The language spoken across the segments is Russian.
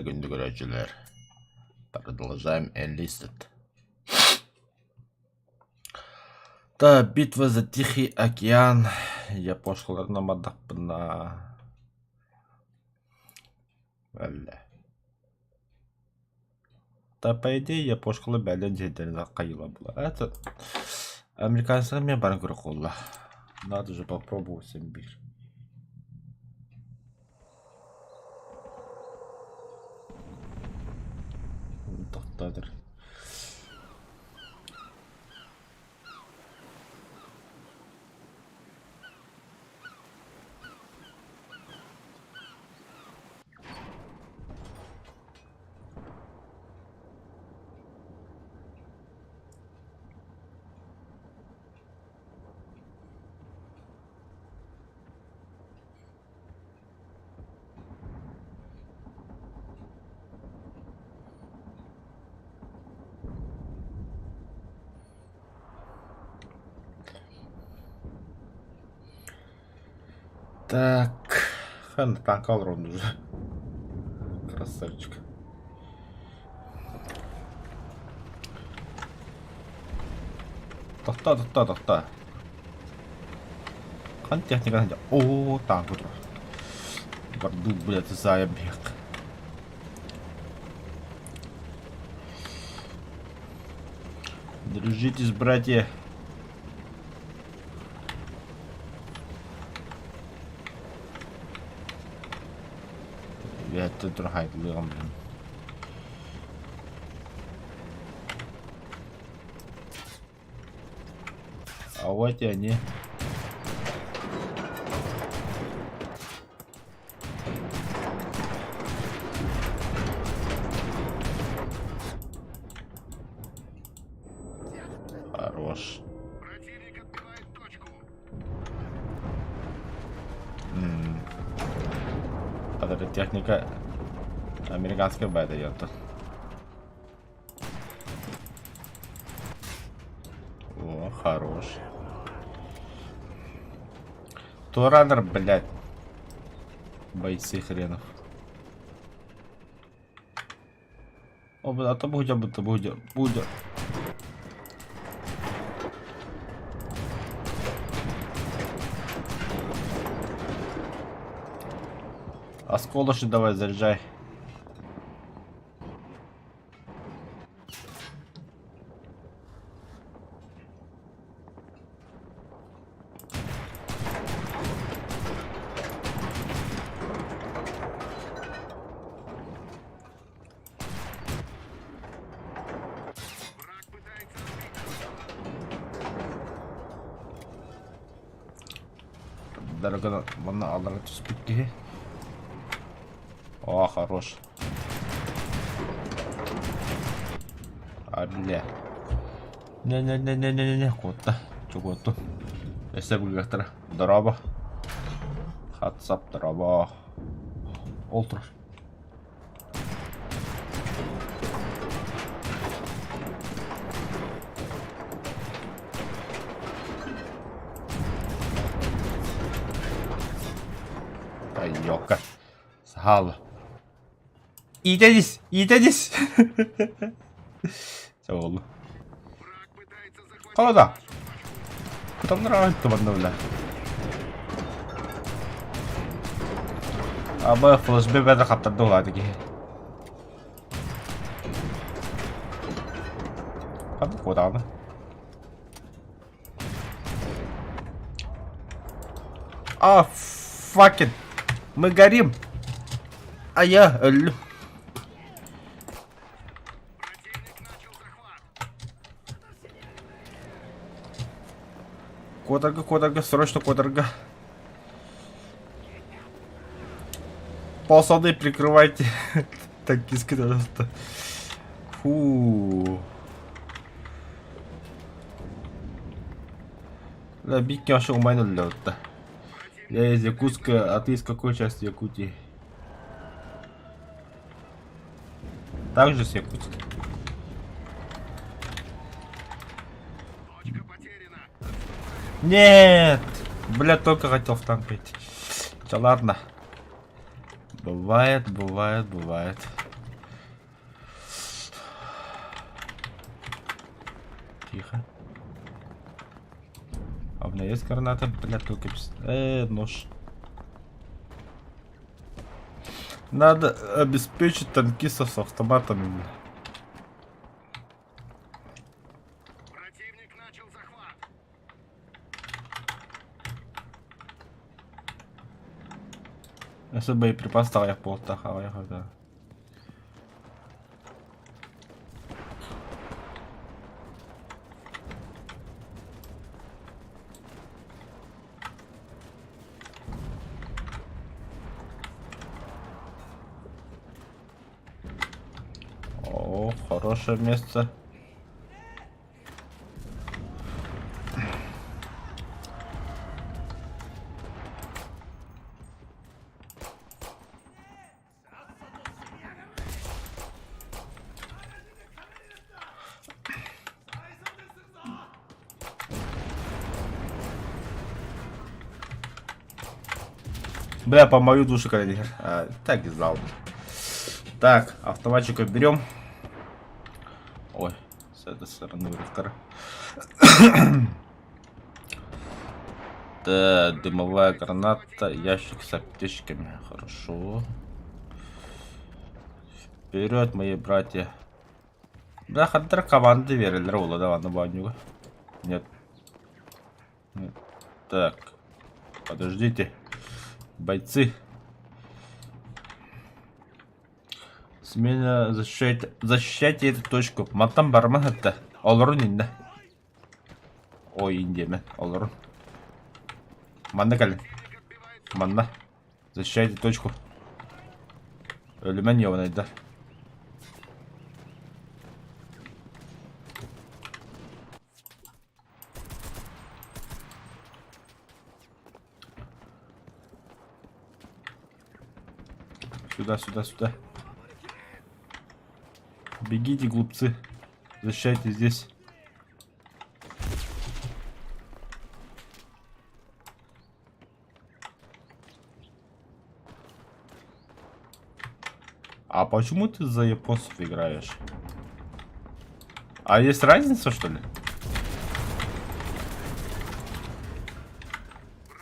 Gündü görücüler. Продолжаем Enlisted. Да, битва за Тихий океан. Я пошларына мадақпын на... Да, по идее, я пошла бәлен жедерді қайыла бұла. Это... Американцылар мен барын көрі қолла. Надо же попробовать сэмбир. Тоқтадыр. Так, танк алыр он уже. Красавчик. Тоқта. Қан техника де. О, танк отыр. Барды, блядь, заебек. Держитесь, братья. Это другая лыгам. А вот и они. Хорош. Противник отбивает точку. Это техника американской бета идет. О, хорош. Туранер, блядь. Бойцы хренов. О, а то будет. Осколочи давай заряжай. Враг пытается отбить. Дорого, вона алара туспикки. О, хорош. А, бля. Не, котта. Чуготу. Эсэ бүлгәтер. Дораба. Хатсап дораба. Олтур. Айока. Сахал. Идедис. Все oldu. Враг пытается захватить. Қалада. Адамдар айтты банда бля. Аба флешбек бәді қаптарды олады ке. Қады қодағыны. А, факин. Мы горим. А я ölüm. Противник начал захват. Кодорга, срочно кодорга. Полсады прикрывайте. Так, киски, пожалуйста. Фу. Да, бикки вообще умайнули вот-то. Я из Якутска, а ты из какой части Якутии? Также с Якутска. Точка потеряна. Нет! Бля, только хотел в танк пойти. Хотя ладно. Бывает, бывает, бывает. Тихо. А у меня есть граната, блядь, только нож. Надо обеспечить танкистов с автоматами. Противник начал захват. Если боеприпас стал, я плохо хаваю, да. О, хорошее место. Бля, по мою душу, коллеги. Так и знал. Так, автоматчика берем. Ой, с этой стороны Виктор. Да, дымовая граната, ящик с аптечками. Хорошо. Вперед, мои братья. Да, хантер команды верили, Раула, давай на баню. Нет. Нет. Так. Подождите. Бойцы. Смена защищайте эту точку. Матам барман это. Олорун инде. Ой, Индия, мен. Олорун. Манна калин. Манна. Защищайте точку. Ölümen yovanaydı. Сюда, сюда, сюда. Бегите, глупцы. Защищайте здесь. А почему ты за японцев играешь? А есть разница, что ли?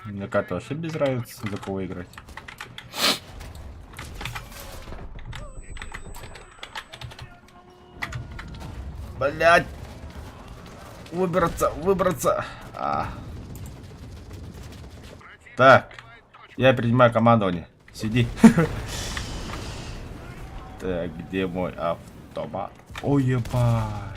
Мне как-то вообще без разницы, за кого играть. Блять! Выбраться, выбраться! Так, я принимаю командование. Сиди. Так, где мой автомат? Ой, ебать.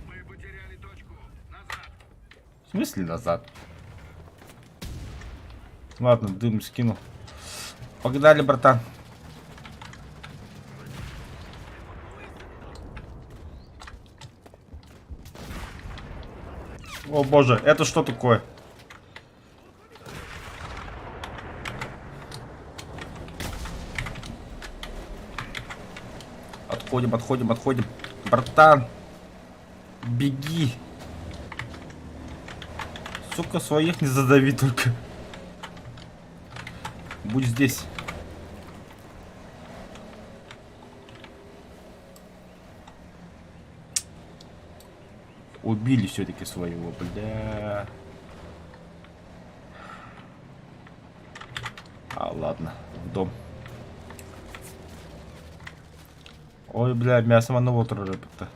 Мы потеряли точку. Назад. В смысле назад? Ладно, дым скинул. Погнали, братан. О боже, это что такое? Отходим, отходим, отходим. Братан, беги. Сука, своих не задави только. Будь здесь. Убили все-таки своего, бля. Ладно, в дом. Ой, бля, мясо на вот рыбы-то.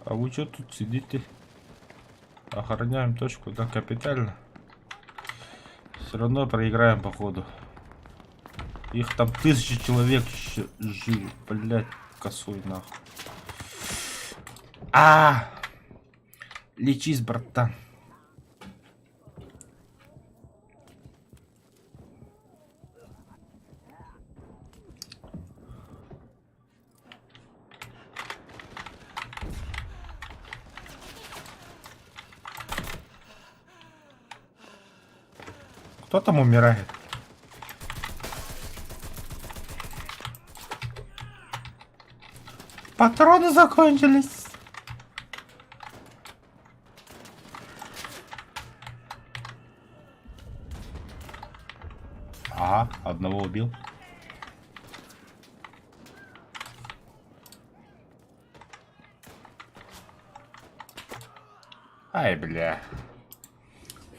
А вы что тут сидите? Охраняем точку, да, капитально. Все равно проиграем, походу. Их там 1000 человек еще живы, блять, косой нахуй. Лечись, братан. Кто там умирает? Патроны закончились. Ага, одного убил. Ай, бля.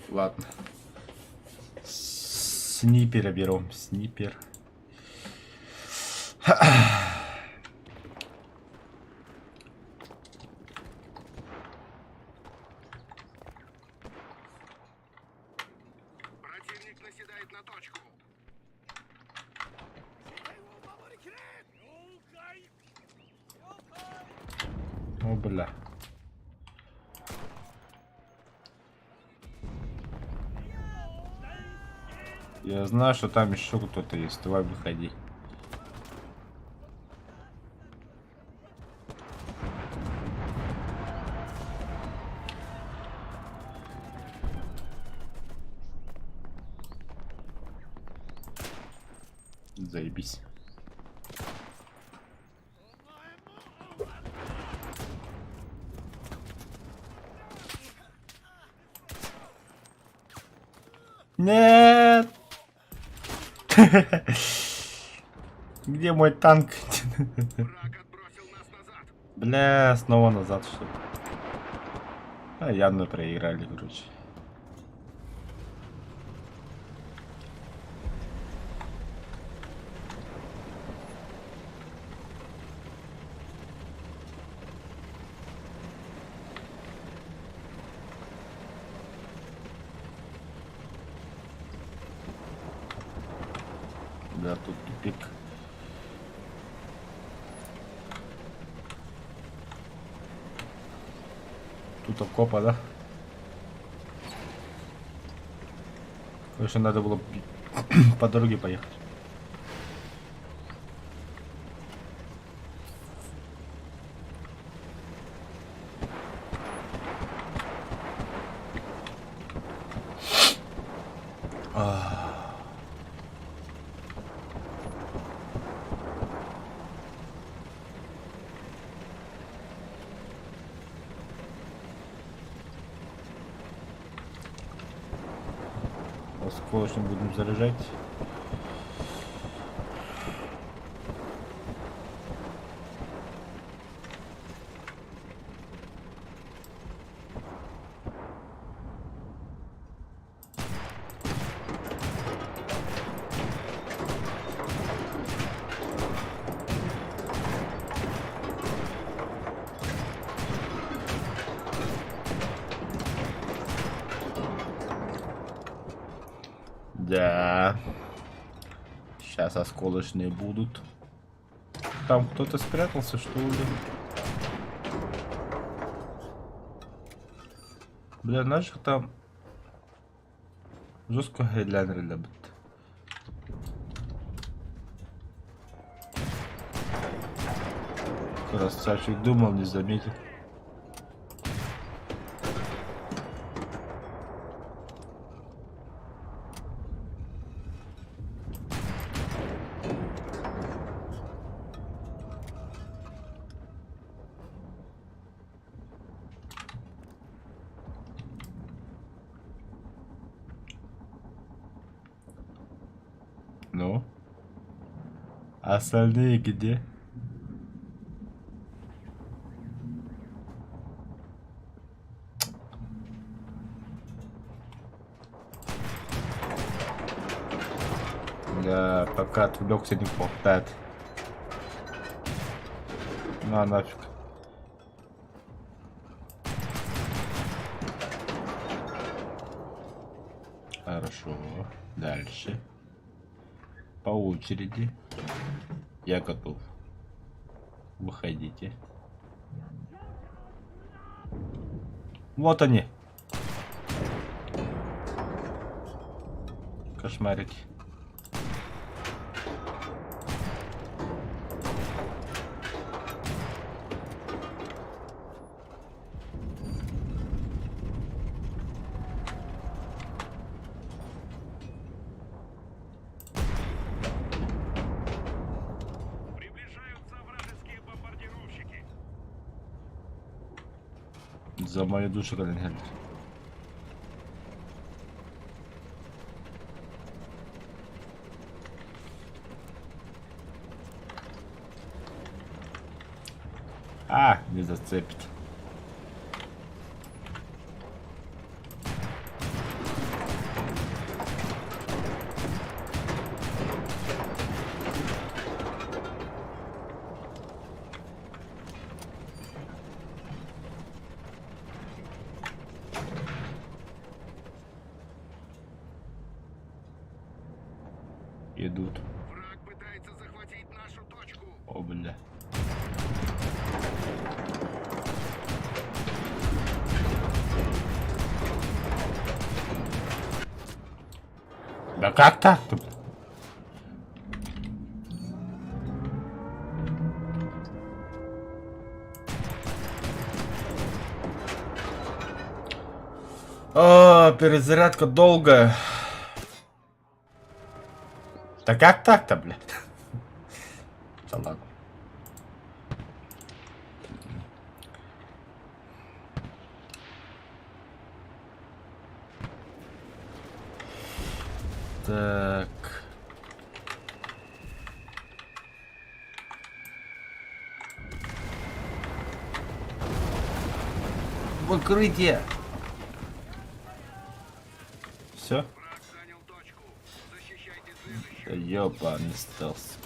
Ладно. Снипера берем. Снипер. Противник наседает на точку. О, бля. Я знаю, что там еще кто-то есть. Давай выходи. Заебись. Нет! Где мой танк? Враг отбросил нас назад. Бля, снова назад что ли? А, явно проиграли, короче. Да, тут тупик. Тут окопа, да? Короче, надо было по дороге поехать. Осколочным будем заряжать. Да. Сейчас осколочные будут. Там кто-то спрятался, что ли? Бля, знаешь, там жестко глянь, ребят. Красавчик, думал, не заметил. Ну? Остальные где? Да, пока отвлекся, не хватает. На нафиг. Хорошо. Дальше. По очереди. Я готов. Выходите. Вот они. Кошмарики. За мою душу, Калининград. А, не зацепит. Идут. Враг пытается захватить нашу точку. О, бля. Да как так-то? О, перезарядка долгая. Да как так-то, блядь? Да ладно. Так. Укрытие. Все? Враг занял точку. Защищайте следующую. Да ёбаный стелс.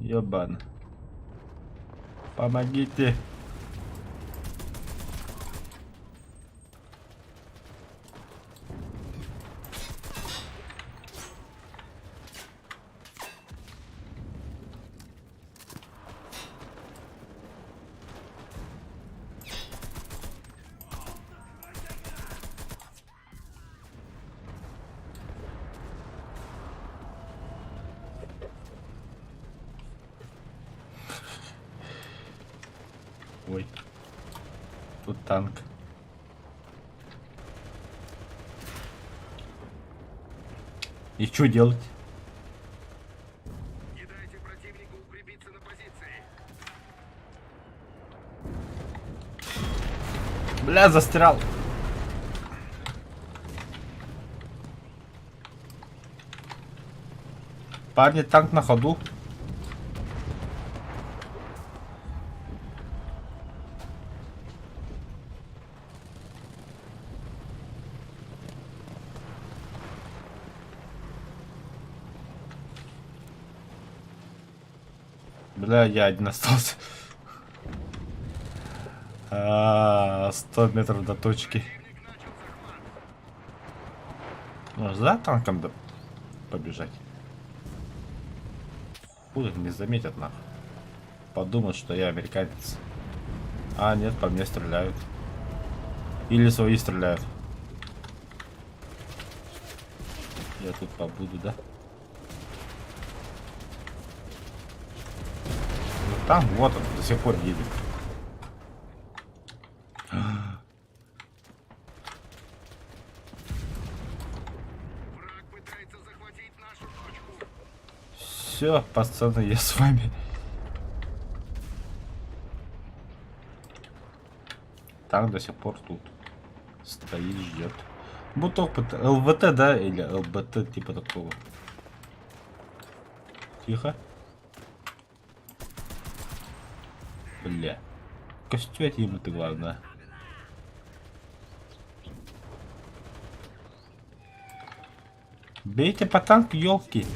Ёбан. Помогите. Ой. Тут танк. И что делать? Не дайте противнику укрепиться на позиции. Бля, застрял. Парни, танк на ходу. Бля, я один остался. 100 метров до точки. Противник начал захват. Может, за танком побежать? Хуй не заметят нахуй. Подумают, что я американец. А, нет, по мне стреляют. Или свои стреляют. Я тут побуду, да? Ну, там, вот он, до сих пор едет. Враг пытается захватить нашу точку. Все, пацаны, я с вами. Танк до сих пор тут стоит, ждет. Буток ЛВТ, да? Или ЛБТ, типа такого. Тихо. Бля. Костюать ему ты, главное. Бейте по танку, елки.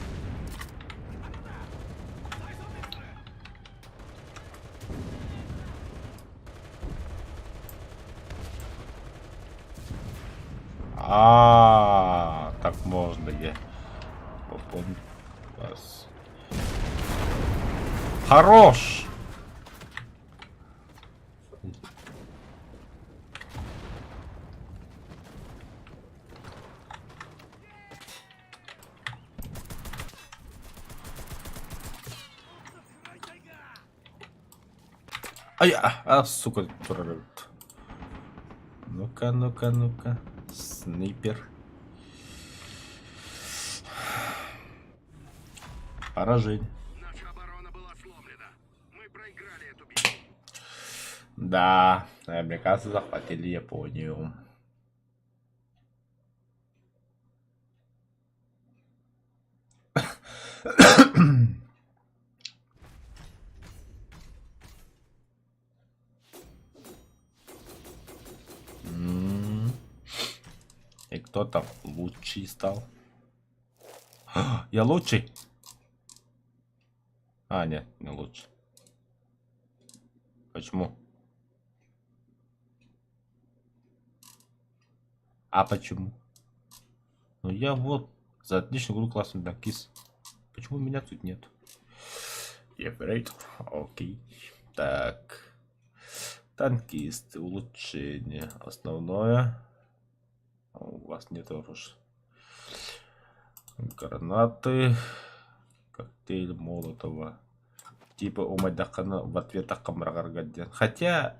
Так можно я попомню вас. Хорош! Сука, прорыв. Ну-ка, ну-ка, ну-ка. Снайпер. Поражение. Наша оборона Да, американцы захватили Японию. И кто там лучший стал? Я лучший? А, нет, не лучше. Почему? А почему? Ну я вот за отличную игру классный танкист. Почему меня тут нет? Ефрейтор. Окей. Так. Танкисты, улучшение. Основное. У вас нет оружия. Гранаты. Коктейль Молотова. Типа у Майдакана в ответ Акамрагаргаден. Хотя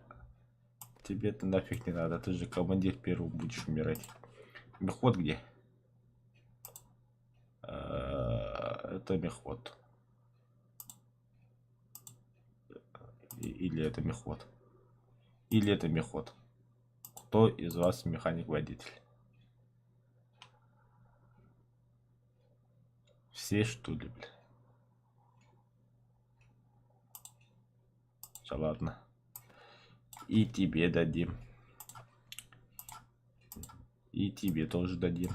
тебе это нафиг не надо. Ты же командир, первым будешь умирать. Мехвод где? Это мехвод. Или это мехвод. Или это мехвод. Кто из вас механик-водитель? Все что ли, блин? Все, ладно. И тебе дадим. И тебе тоже дадим.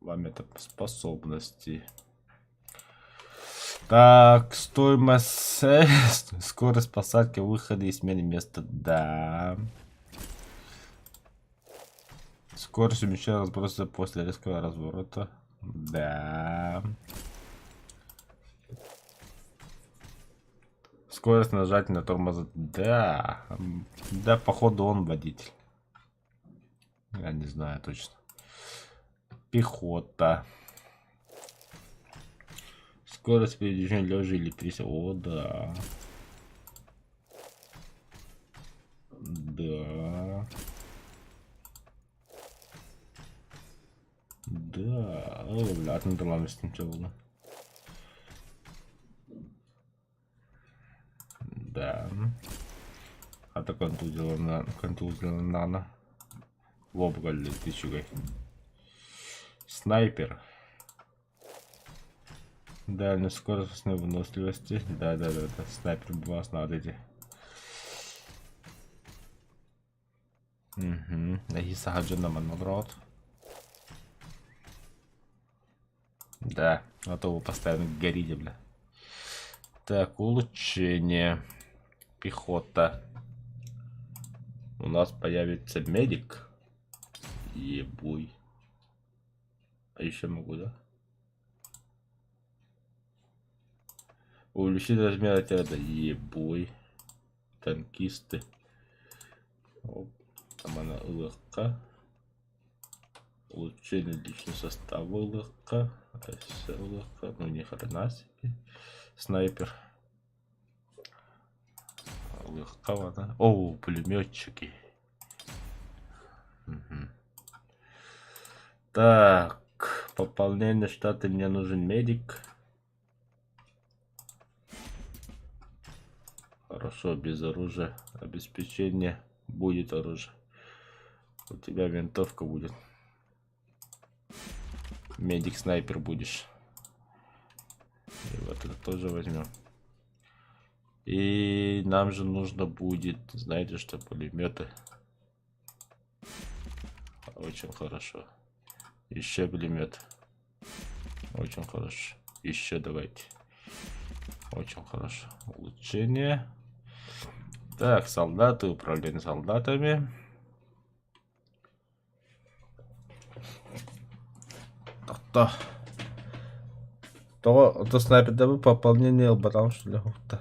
Вам это способности. Так, стоимость, скорость посадки, выхода и смены места, да. Скорость уменьшения разброса после резкого разворота, да. Скорость нажатия на тормоза, да. Да, походу он водитель. Я не знаю точно. Пехота. Скорость передвижения лежа или присел. О, да. Да. Да. О, блядь, ну да ладно, с ним было. Да. А то контузила нано. В обгале ты чугай. Снайпер. Дальность скоростной выносливости. Да. Снайпер был нас надо эти. Угу. Нагиса хаджана мандрот. Да, а то вы постоянно горите, бля. Так, улучшение. Пехота. У нас появится медик. Ебуй. А еще могу, да? Увеличить размер отряда. Ебуй. Танкисты. Оп. Там она легка. Улучшение личного состава легка. Все легка. Ну ни хрена себе. Снайпер. Легко, да? О, пулеметчики. Угу. Так, пополнение штата, мне нужен медик. Хорошо, без оружия. Обеспечение будет оружие. У тебя винтовка будет. Медик-снайпер будешь. И вот это тоже возьмем. И нам же нужно будет, знаете, что пулеметы. Очень хорошо. Еще пулемет. Очень хорошо. Еще давайте. Очень хорошо. Улучшение. Так, солдаты, управление солдатами. То снайпер да пополнение потому что ли гуфта.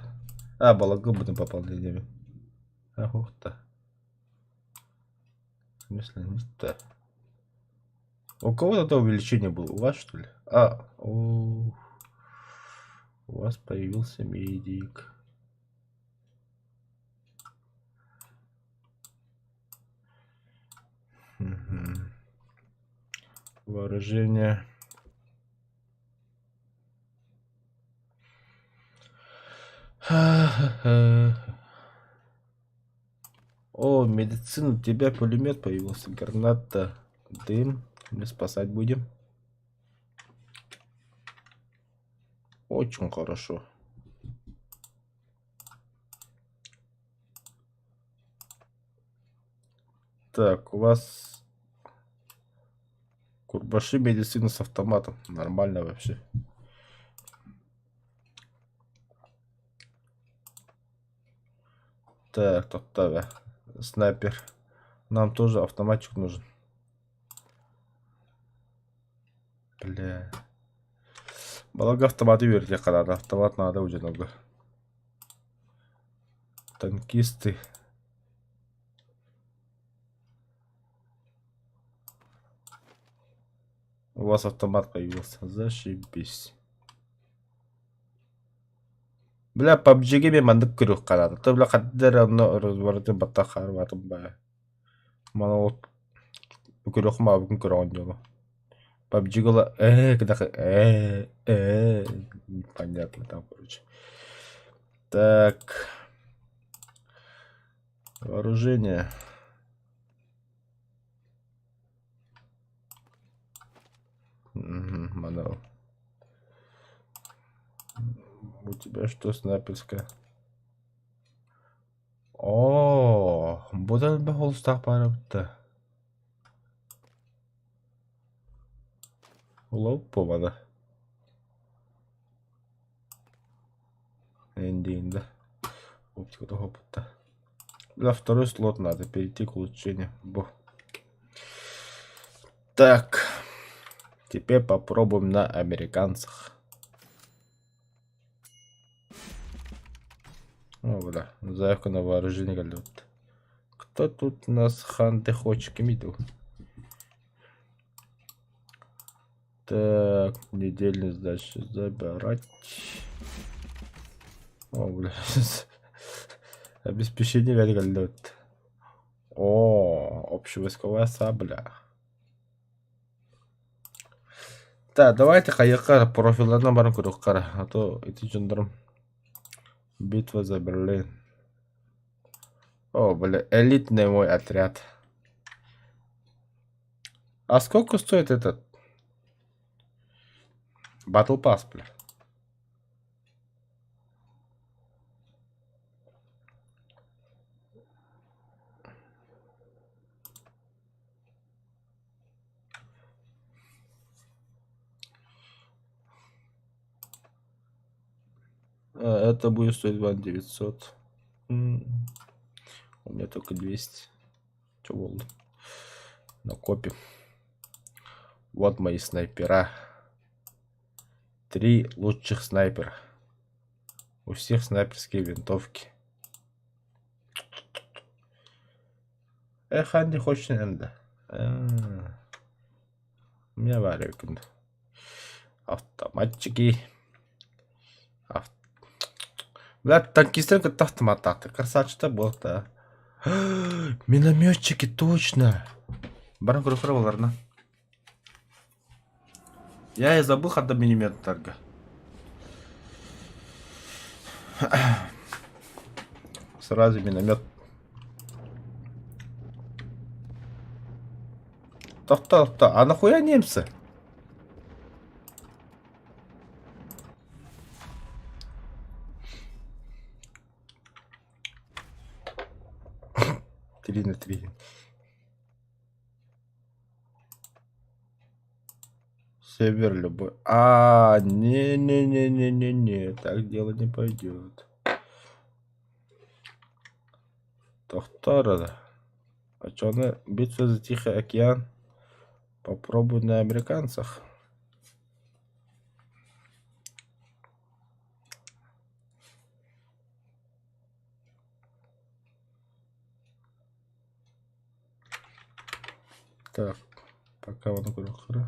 А, балагу будем пополнениями. А гуфта. В смысле, не то. У кого-то то увеличение было? У вас что ли? А, у вас появился медик. Угу. Вооружение. О, медицина, у тебя пулемет появился. Граната, дым. Мы спасать будем. Очень хорошо. Так, у вас курбаши медицины с автоматом. Нормально вообще. Так, тоқтавя. Снайпер. Нам тоже автоматчик нужен. Бля. Балага автоматы верьте, когда автомат надо уже много. Танкисты. У вас автомат появился. Зашибись. Бля, PUBG-ге мен мандык көрөк карады. Ты бля каддер аны разбарды батта харватым бая. Мана от көрөк ма бүгүн көрөгөн жолу. PUBG-га понятно там, короче. Так. Вооружение. Манал. У тебя что, снайперская? О, будан бе холстак барыпты. Улап помада. Энди. Оптика хопта. На второй слот надо перейти к улучшению. Так. Теперь попробуем на американцах. О, бля, заявка на вооружение галет. Кто тут у нас хантехочки миду? Так, недельный сдачи забирать. О, бля. Обеспечение галет. О, общевойсковая сабля. Так, давайте каяка профилерна барын көрөк кара. А то эти жандарм. Битва за Берлин. О, бля, элитный мой отряд. А сколько стоит этот? Battle Pass, бля. Это будет стоить 2900. У меня только 200. Че волн? Накопим. Вот мои снайпера. 3 лучших снайпера. У всех снайперские винтовки. Эх, Анди хочешь, наверное. У меня варик. Автоматчики. Блядь, танкистенко автомата. Красавчик-то был, да. Минометчики, точно. Баран ладно. Я и забыл от миномет торга. Сразу миномет. Тоқта. А нахуя немцы? Три на 3. Север любой. Не. Так дело не пойдет. Тоқтар. А что на битва за Тихий океан? Попробуй на американцах. Так, пока он грохра.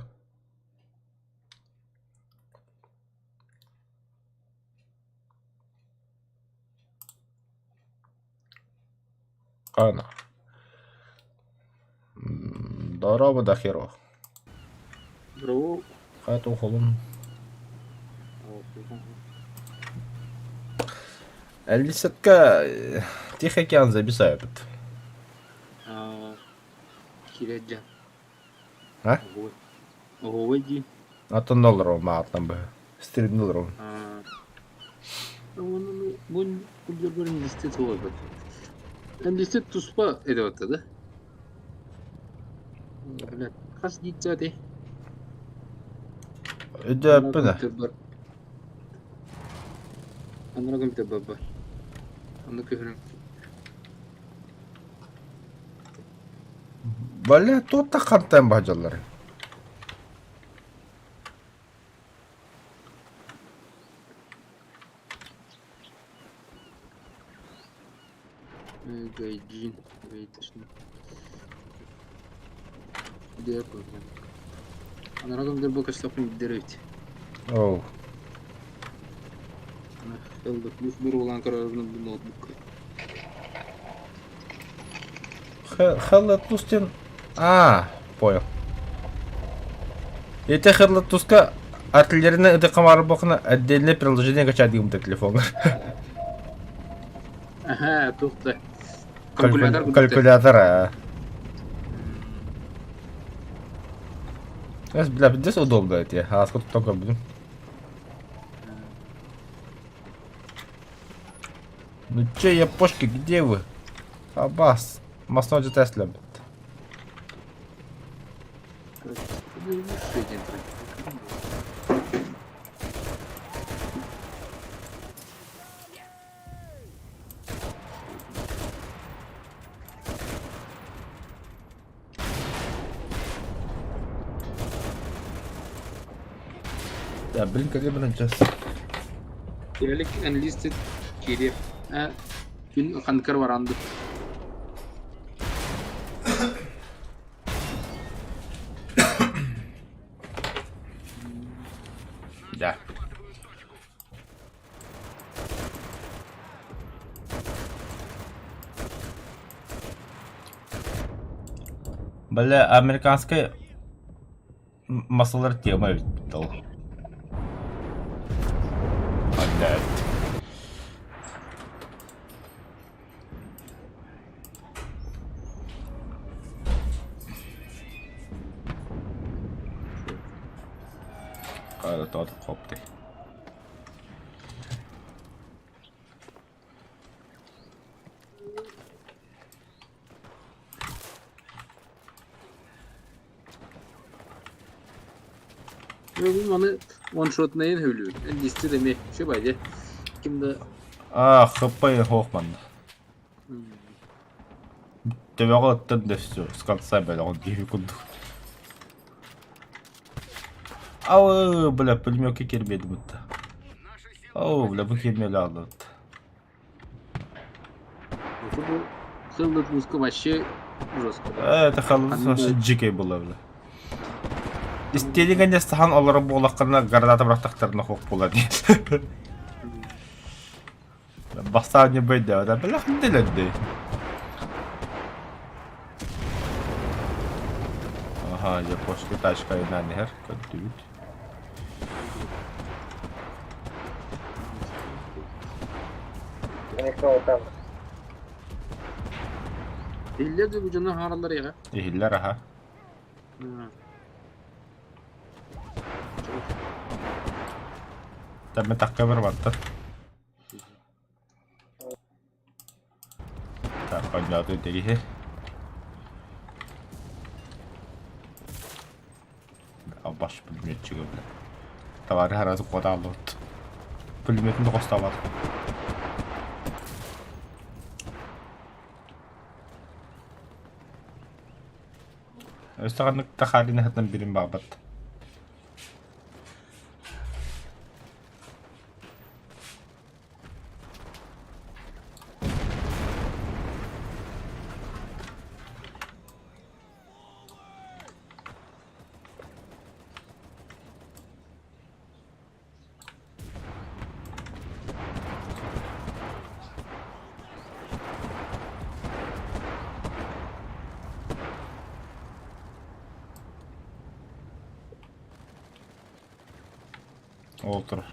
Ана. Здорово, Дахиро. Здорово. Хату холм. Әлдисетка Тихий океан забисают. Кирежан. Ha? Ого, иди. $10 мағатан бі. $100. Onun bu bir liste var bak. Ben liste tuspа edip atadı. Öyle kas gitti hadi. Öde öpüne. Anlara komite baba. Anla küfürüm. Böyle tutta kantan bacaları. Gaycin. Gaytaşın. Bir de yapalım. Anlara komite bu kaç lafını gidereydi. Oh. Yıldık bu bir olan kararını bu notebook. Хелла Тустин. Понял. Эти Хелла Туска артиллерийный это комар бокна отдельное приложение качать на телефон. Aha, to'xta. Kalkulyator. Kalkulyator. Бля, здесь удобно эти. А сколько только будем? Ну че, япошки, где вы? Абас. Масноджи Тесла. Ya блин, как я сейчас. Kiralik enlisted kiri. Gün kankar var andı. Да. Бля, американская масалар тема битал. Опять. Кайда тот koptu. Bu bana one shot neyin hövlüyor. Enlisted deme. Şu baydı. Kimde ХП Хохман. Тебя оттуда все, с конца, бля, он секунду. Ау, бля, пулемётки кербеді бұтты. Ау, бля, bu кемелі алды. bu hıllı muska başı жестко. Это халысы вообще джикей было, бля. Истелеген естіхан олары болаққына гардаты бірақтақтарына хоқ болады. Бастау не бейді, да, бля, қынделеді. Ага, я пошли тачка и на нер, коддуют. Diller de bu canı haraları ya. İhiller aha. Tabi takka bir vardır. Так, понятно, дерихи. Абаш пулеметчигі, бля. Товары харазы кода алды. Пулеметін de қосталады. Өстіғанлық тақарины хатынан бірін бағбат. Otur.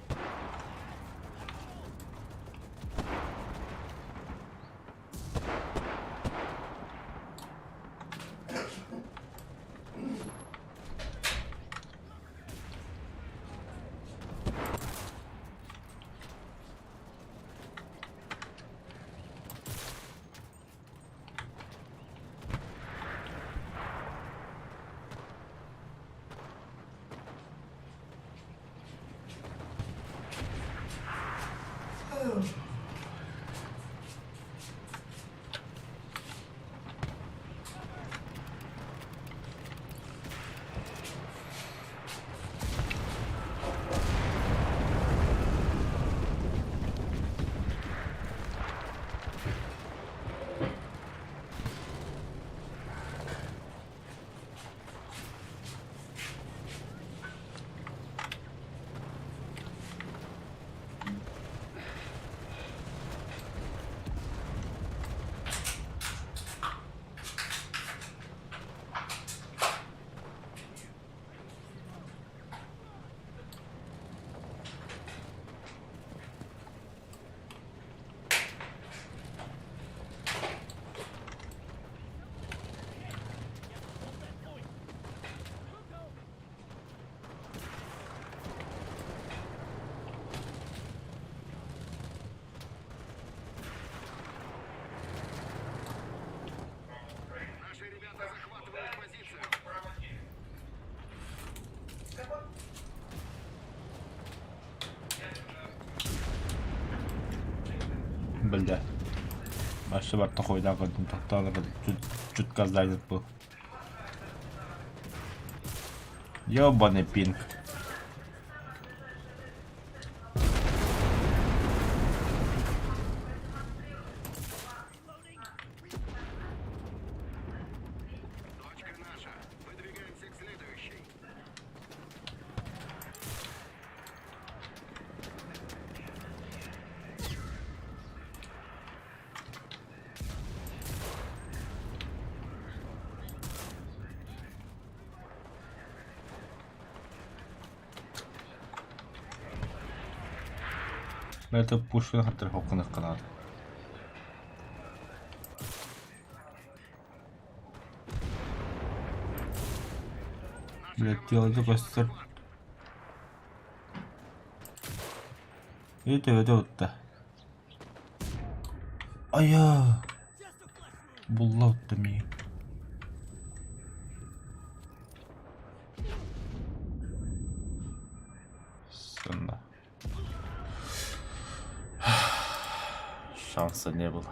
Башы бар тохойда кылдым токтоолор чут газдайдык бу. Ёбаный пинг. Точка наша. Выдвигаемся к следующей. Это пушка хаттар хоккунак калады. Блять, делайте костер. Это вот-то. Ая! Буллаут-то ми. Сына. Шанса не было.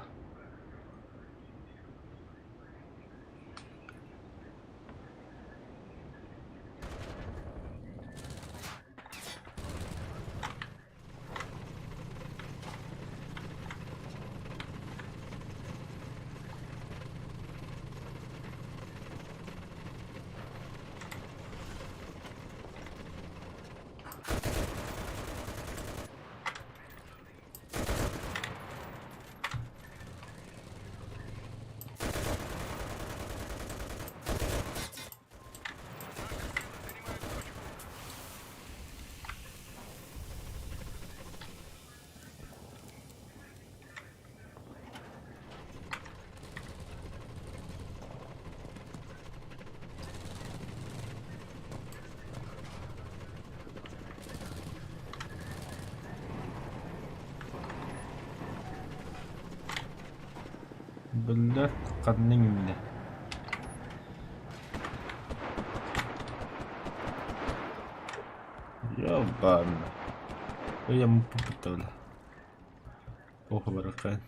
Блять, кадның именно. Ёбан. Я ему попытал. Ох, баракай.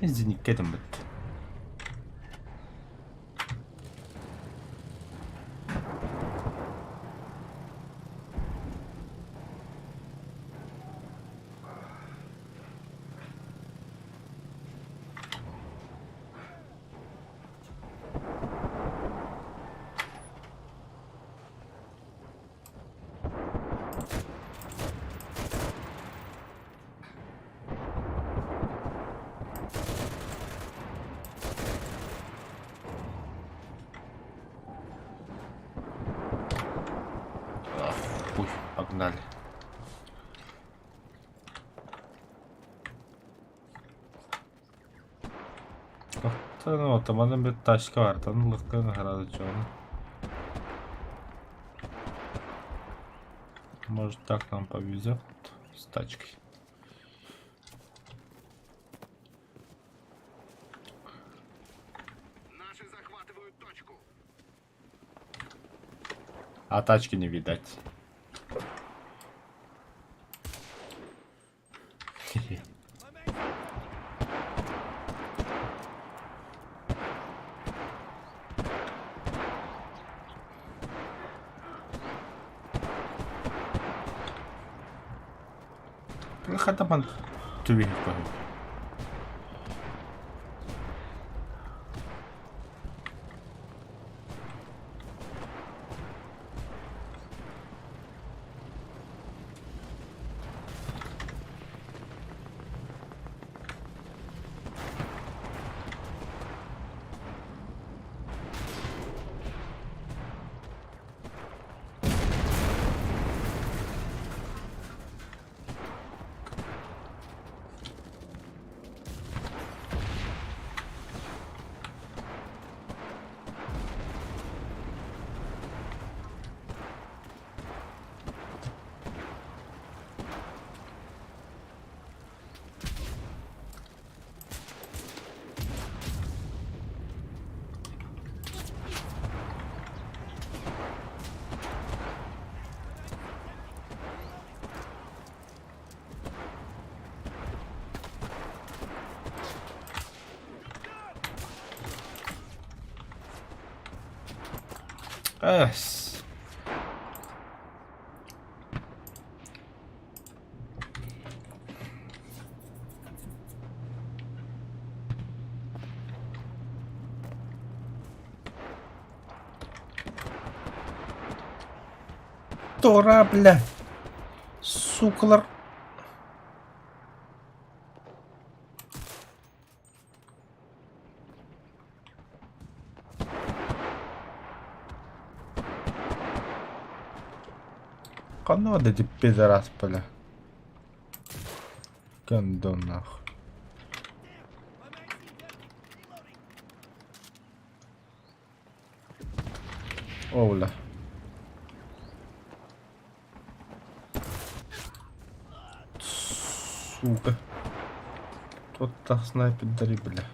Бензин кетем бит. Ой, погнали. Ну, там одна бит тачка бар, там легко награда чёрный. Может так нам повезет с тачкой. Наши захватывают точку. А тачки не видать. Хатаман тюбинг погиб. Эс. Тора, бля. Сукалар. Кано да ты пидорас, бля. Гандон нахуй. Оуля. Сука. Тот так снайпит, дари, бля.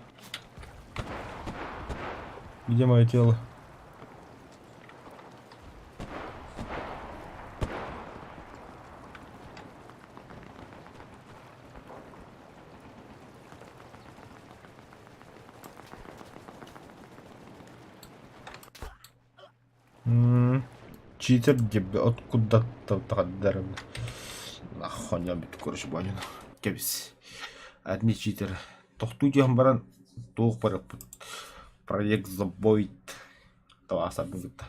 Где мое тело? Читер gibi откуда-то тағдыр. Нахуя бит көрші банин. Кебіс. Одни читеры. Тоқту дем баран. Тоқ барып. Проект забойт. Това асабын гитта.